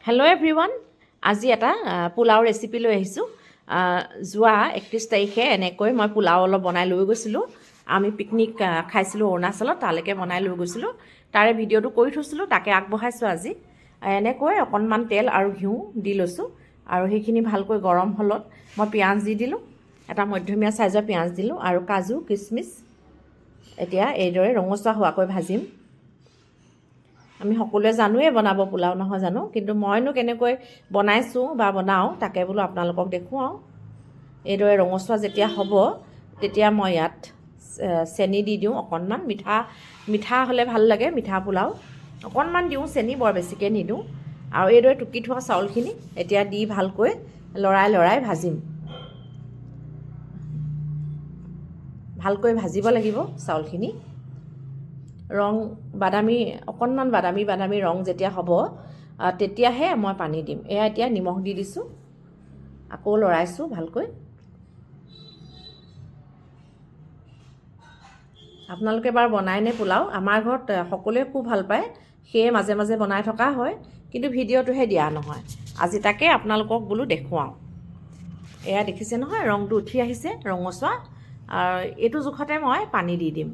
Hello' everyone, আজি এটা pulao recipe লৈ আহিছোঁ। যোৱা 31 তাৰিখে এনেকৈ মই পোলাও অলপ বনাই লৈ গৈছিলোঁ। আমি পিকনিক খাইছিলোঁ অৰুণাচলত, তালৈকে বনাই লৈ গৈছিলোঁ। তাৰে ভিডিঅ'টো কৰি থৈছিলোঁ, তাকে আগবঢ়াইছোঁ আজি। এনেকৈ অকণমান তেল আৰু ঘিউ দি লৈছোঁ আৰু সেইখিনি ভালকৈ গৰম হ'লত মই পিঁয়াজ দি দিলোঁ। এটা মধ্যমীয়া চাইজৰ পিঁয়াজ দিলোঁ আৰু কাজু কিচমিচ এতিয়া এইদৰে ৰঙচুৱা হোৱাকৈ ভাজিম। আমি সকলোৱে জানোৱেই বনাব পোলাও, নহয় জানো, কিন্তু মইনো কেনেকৈ বনাইছোঁ বা বনাওঁ তাকে বোলো আপোনালোকক দেখুৱাওঁ। এইদৰে ৰঙচুৱা যেতিয়া হ'ব তেতিয়া মই ইয়াত চেনি দি দিওঁ অকণমান। মিঠা হ'লে ভাল লাগে, মিঠা পোলাও অকণমান দিওঁ, চেনি বৰ বেছিকৈ নিদিওঁ। আৰু এইদৰে টুকি থোৱা চাউলখিনি এতিয়া দি ভালকৈ লৰাই ভাজিম। ভালকৈ ভাজিব লাগিব চাউলখিনি। ৰং অকণমান বাদামী ৰং যেতিয়া হ'ব তেতিয়াহে মই পানী দিম। এয়া এতিয়া নিমখ দি দিছোঁ, আকৌ লৰাইছোঁ ভালকৈ। আপোনালোকে এবাৰ বনাইনে পোলাও? আমাৰ ঘৰত সকলোৱে খুব ভাল পায়, সেয়ে মাজে মাজে বনাই থকা হয়, কিন্তু ভিডিঅ'টোহে দিয়া নহয়। আজি তাকে আপোনালোকক বোলো দেখুৱাওঁ। এয়া দেখিছে নহয়, ৰংটো উঠি আহিছে ৰঙচুৱা। আৰু এইটো জোখতে মই পানী দি দিম।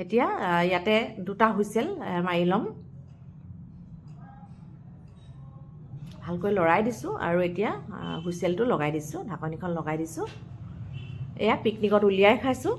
এতিয়া ইয়াতে 2টা হুইচেল মাৰি ল'ম। ভালকৈ লৰাই দিছোঁ আৰু এতিয়া হুইচেলটো লগাই দিছোঁ, ঢাকনিখন লগাই দিছোঁ। এয়া পিকনিকত উলিয়াই খাইছোঁ,